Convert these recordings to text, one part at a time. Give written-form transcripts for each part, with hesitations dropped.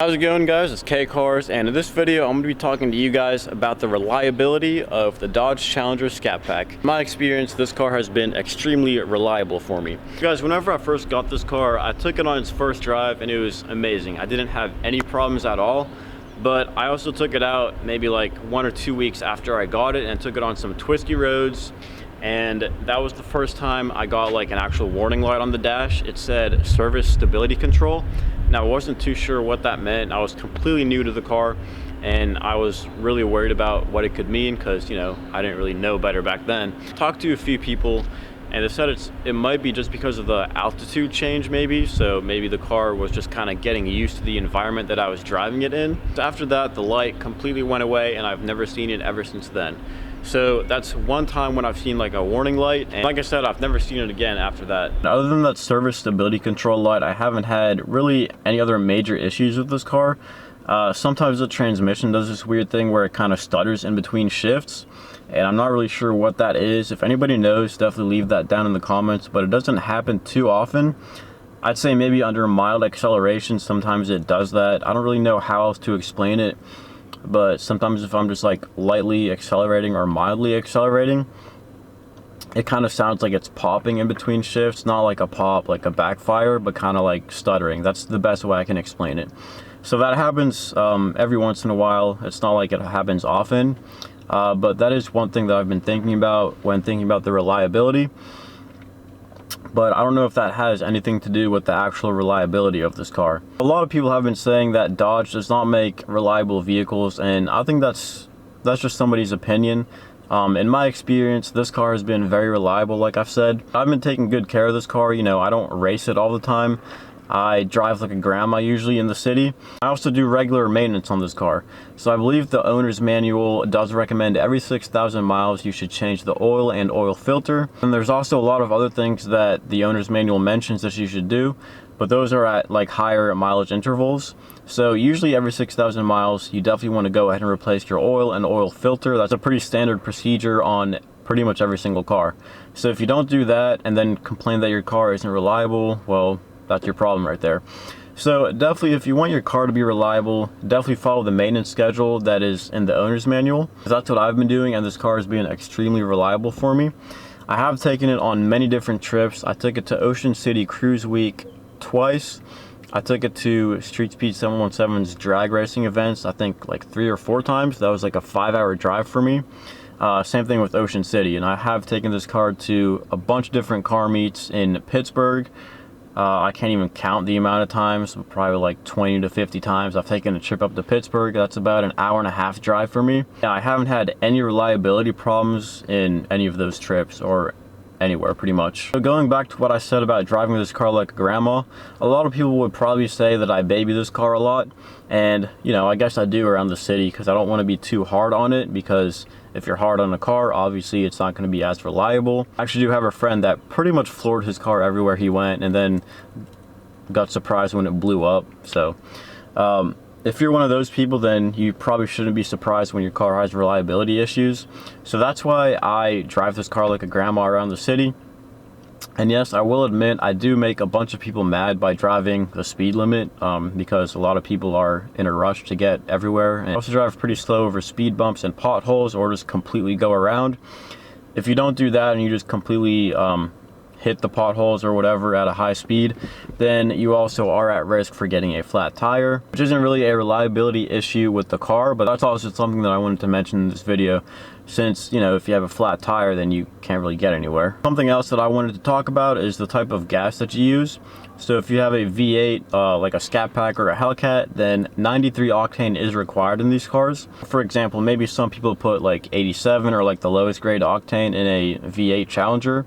How's it going, guys? It's K Cars, and in this video I'm going to be talking to you guys about the reliability of the Dodge Challenger ScatPack. In my experience, this car has been extremely reliable for me. Guys, whenever I first got this car, I took it on its first drive and it was amazing. I didn't have any problems at all, but I also took it out maybe like 1 or 2 weeks after I got it and took it on some twisty roads. And that was the first time I got like an actual warning light on the dash. It said service stability control. Now, I wasn't too sure what that meant. I was completely new to the car and I was really worried about what it could mean because, you know, I didn't really know better back then. Talked to a few people and they said it might be just because of the altitude change maybe. So maybe the car was just kind of getting used to the environment that I was driving it in. After that, the light completely went away and I've never seen it ever since then. So that's one time when I've seen like a warning light, and like I said, I've never seen it again after that. Other than that service stability control light, I haven't had really any other major issues with this car. Sometimes the transmission does this weird thing where it kind of stutters in between shifts, and I'm not really sure what that is. If anybody knows, definitely leave that down in the comments, but it doesn't happen too often. I'd say maybe under mild acceleration, sometimes it does that. I don't really know how else to explain it. But sometimes if I'm just like lightly accelerating or mildly accelerating, it kind of sounds like it's popping in between shifts. Not like a pop, like a backfire, but kind of like stuttering. That's the best way I can explain it. So that happens every once in a while. It's not like it happens often, but that is one thing that I've been thinking about when thinking about the reliability. But I don't know if that has anything to do with the actual reliability of this car. A lot of people have been saying that Dodge does not make reliable vehicles, and I think that's just somebody's opinion. In my experience, this car has been very reliable, like I've said. I've been taking good care of this car. You know, I don't race it all the time. I drive like a grandma usually in the city. I also do regular maintenance on this car. So I believe the owner's manual does recommend every 6,000 miles you should change the oil and oil filter. And there's also a lot of other things that the owner's manual mentions that you should do, but those are at like higher mileage intervals. So usually every 6,000 miles, you definitely want to go ahead and replace your oil and oil filter. That's a pretty standard procedure on pretty much every single car. So if you don't do that and then complain that your car isn't reliable, well, that's your problem right there. So definitely, if you want your car to be reliable, definitely follow the maintenance schedule that is in the owner's manual. That's what I've been doing, and this car has been extremely reliable for me. I have taken it on many different trips. I took it to Ocean City Cruise Week twice. I took it to Street Speed 717's drag racing events, I think like 3 or 4 times. That was like a 5-hour drive for me. Same thing with Ocean City, and I have taken this car to a bunch of different car meets in Pittsburgh. I can't even count the amount of times, probably like 20 to 50 times I've taken a trip up to Pittsburgh. That's about an 1.5-hour drive for me. Yeah, I haven't had any reliability problems in any of those trips or anywhere pretty much. So going back to what I said about driving this car like a grandma, a lot of people would probably say that I baby this car a lot, and you know, I guess I do around the city because I don't want to be too hard on it, because if you're hard on a car, obviously it's not going to be as reliable. I actually do have a friend that pretty much floored his car everywhere he went and then got surprised when it blew up. So if you're one of those people, then you probably shouldn't be surprised when your car has reliability issues. So that's why I drive this car like a grandma around the city. And yes, I will admit, I do make a bunch of people mad by driving the speed limit, because a lot of people are in a rush to get everywhere. And I also drive pretty slow over speed bumps and potholes, or just completely go around. If you don't do that and you just completely hit the potholes or whatever at a high speed, then you also are at risk for getting a flat tire, which isn't really a reliability issue with the car, but that's also something that I wanted to mention in this video, since, you know, if you have a flat tire, then you can't really get anywhere. Something else that I wanted to talk about is the type of gas that you use. So if you have a V8, like a ScatPack or a Hellcat, then 93 octane is required in these cars. For example, maybe some people put like 87 or like the lowest grade octane in a V8 Challenger,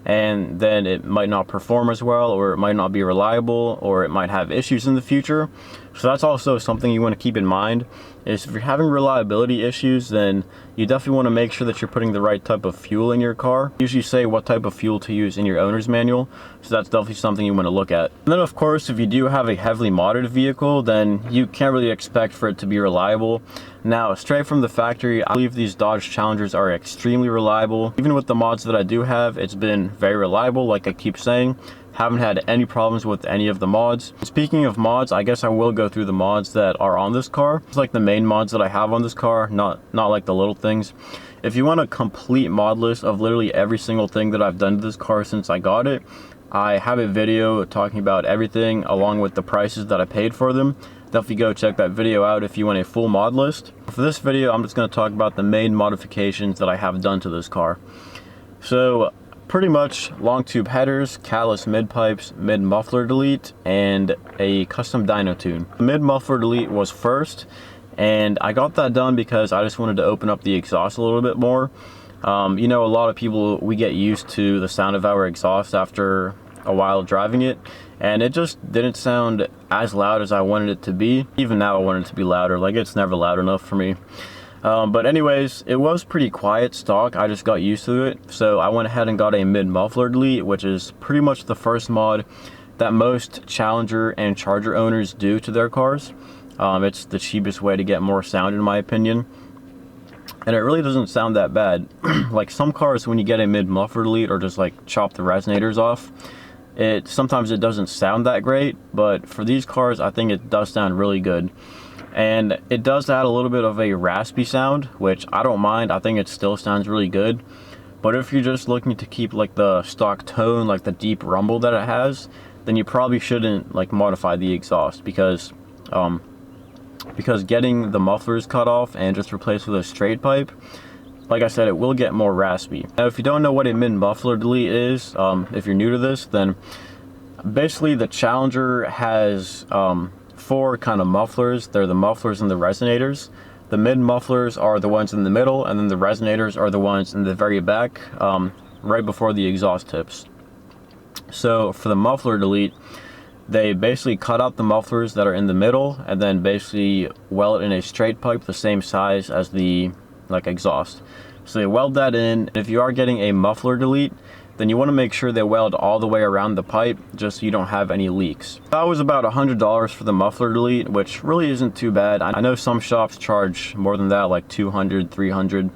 and then it might not perform as well, or it might not be reliable, or it might have issues in the future. So that's also something you want to keep in mind, is if you're having reliability issues, then you definitely want to make sure that you're putting the right type of fuel in your car. Usually say what type of fuel to use in your owner's manual, so that's definitely something you want to look at. And then of course, if you do have a heavily modded vehicle, then you can't really expect for it to be reliable. Now, straight from the factory, I believe these Dodge Challengers are extremely reliable. Even with the mods that I do have, it's been very reliable, like I keep saying. Haven't had any problems with any of the mods. Speaking of mods, I guess I will go through the mods that are on this car. It's like the main mods that I have on this car, not like the little things. If you want a complete mod list of literally every single thing that I've done to this car since I got it, I have a video talking about everything along with the prices that I paid for them. Definitely go check that video out if you want a full mod list. For this video, I'm just going to talk about the main modifications that I have done to this car. So pretty much long tube headers, Calais mid pipes, mid muffler delete, and a custom dyno tune. The mid muffler delete was first, and I got that done because I just wanted to open up the exhaust a little bit more. You know, a lot of people, we get used to the sound of our exhaust after a while driving it, and it just didn't sound as loud as I wanted it to be. Even now I want it to be louder, like it's never loud enough for me. But anyways, it was pretty quiet stock. I just got used to it, so I went ahead and got a mid muffler delete, which is pretty much the first mod that most Challenger and Charger owners do to their cars. It's the cheapest way to get more sound in my opinion, and it really doesn't sound that bad. Like some cars, when you get a mid muffler delete or just like chop the resonators off, sometimes it doesn't sound that great, but for these cars I think it does sound really good. And it does add a little bit of a raspy sound, which I don't mind. I think it still sounds really good. But if you're just looking to keep like the stock tone, like the deep rumble that it has, then you probably shouldn't like modify the exhaust, because getting the mufflers cut off and just replaced with a straight pipe, like I said, it will get more raspy. Now, if you don't know what a mid muffler delete is, if you're new to this, then basically the Challenger has four kind of mufflers. They're the mufflers and the resonators. The mid mufflers are the ones in the middle, and then the resonators are the ones in the very back, right before the exhaust tips. So for the muffler delete, they basically cut out the mufflers that are in the middle and then basically weld it in a straight pipe the same size as the exhaust. So they weld that in. If you are getting a muffler delete, then you want to make sure they weld all the way around the pipe, just so you don't have any leaks. That was about $100 for the muffler delete, which really isn't too bad. I know some shops charge more than that, like $200, $300,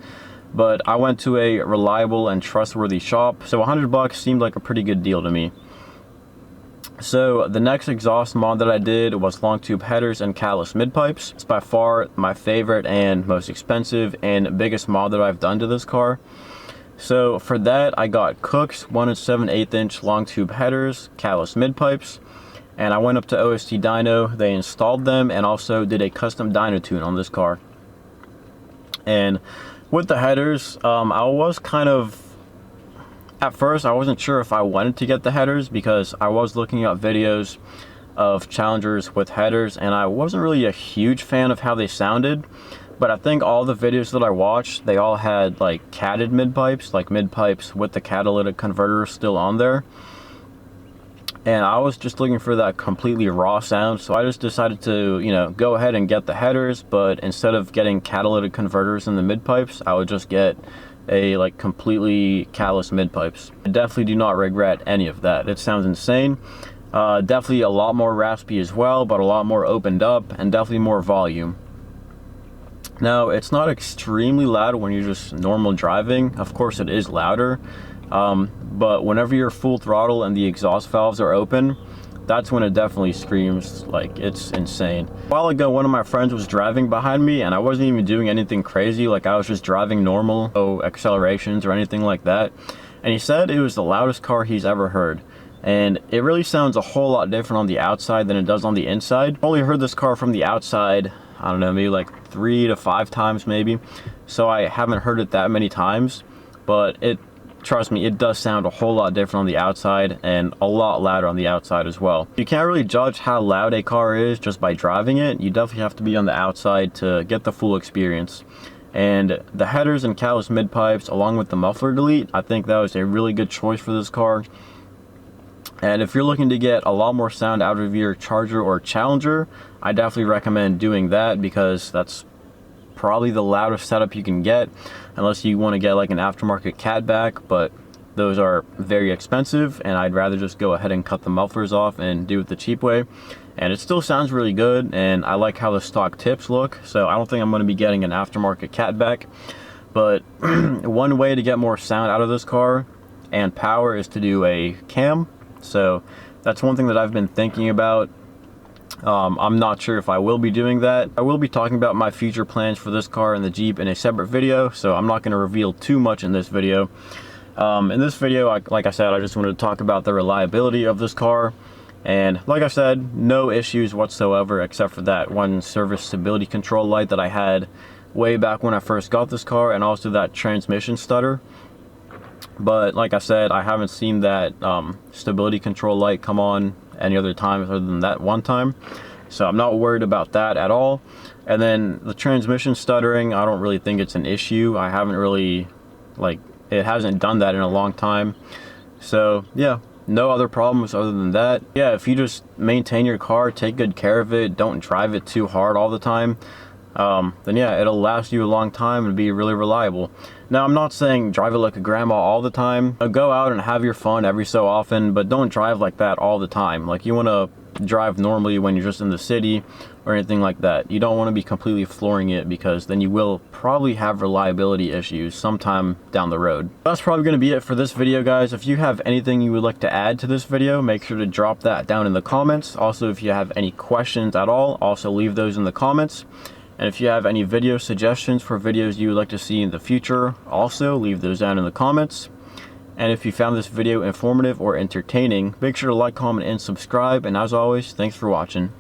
but I went to a reliable and trustworthy shop, so $100 seemed like a pretty good deal to me. So the next exhaust mod that I did was long tube headers and Calais mid pipes. It's by far my favorite and most expensive and biggest mod that I've done to this car. So for that, I got Cook's 1 7/8 inch long tube headers, Calais mid pipes, and I went up to OST Dyno. They installed them and also did a custom dyno tune on this car. And with the headers, I was kind of, at first I wasn't sure if I wanted to get the headers, because I was looking up videos of Challengers with headers and I wasn't really a huge fan of how they sounded. But I think all the videos that I watched, they all had like catted mid pipes, like mid pipes with the catalytic converter still on there. And I was just looking for that completely raw sound, so I just decided to, you know, go ahead and get the headers, but instead of getting catalytic converters in the mid pipes, I would just get a like completely Calais mid pipes. I definitely do not regret any of that. It sounds insane. Definitely a lot more raspy as well, but a lot more opened up and definitely more volume. Now, it's not extremely loud when you're just normal driving. Of course, it is louder, but whenever you're full throttle and the exhaust valves are open, that's when it definitely screams. Like, it's insane. A while ago, one of my friends was driving behind me and I wasn't even doing anything crazy. Like, I was just driving normal, no accelerations or anything like that. And he said it was the loudest car he's ever heard. And it really sounds a whole lot different on the outside than it does on the inside. I've only heard this car from the outside, I don't know, maybe like 3 to 5 times maybe. So I haven't heard it that many times, but trust me, it does sound a whole lot different on the outside and a lot louder on the outside as well. You can't really judge how loud a car is just by driving it. You definitely have to be on the outside to get the full experience. And the headers and Calais mid pipes along with the muffler delete, I think that was a really good choice for this car. And if you're looking to get a lot more sound out of your Charger or Challenger, I definitely recommend doing that, because that's probably the loudest setup you can get, unless you want to get like an aftermarket ScatPack, but those are very expensive and I'd rather just go ahead and cut the mufflers off and do it the cheap way. And it still sounds really good, and I like how the stock tips look, so I don't think I'm going to be getting an aftermarket ScatPack. But one way to get more sound out of this car and power is to do a cam. So that's one thing that I've been thinking about. I'm not sure if I will be doing that. I will be talking about my future plans for this car and the Jeep in a separate video, so I'm not going to reveal too much in this video. In this video, like I said, I just wanted to talk about the reliability of this car. And like I said, no issues whatsoever except for that one service stability control light that I had way back when I first got this car, and also that transmission stutter. But like I said, I haven't seen that stability control light come on any other time other than that one time, so I'm not worried about that at all. And then the transmission stuttering, I don't really think it's an issue. I haven't really, it hasn't done that in a long time. So yeah, no other problems other than that. Yeah, if you just maintain your car, take good care of it, don't drive it too hard all the time, then yeah, it'll last you a long time and be really reliable. Now, I'm not saying drive it like a grandma all the time. Go out and have your fun every so often, but don't drive like that all the time. Like, you want to drive normally when you're just in the city or anything like that. You don't want to be completely flooring it, because then you will probably have reliability issues sometime down the road. That's probably going to be it for this video, guys. If you have anything you would like to add to this video, make sure to drop that down in the comments. Also, if you have any questions at all, also leave those in the comments. And if you have any video suggestions for videos you would like to see in the future, also leave those down in the comments. And if you found this video informative or entertaining, make sure to like, comment, and subscribe. And as always, thanks for watching.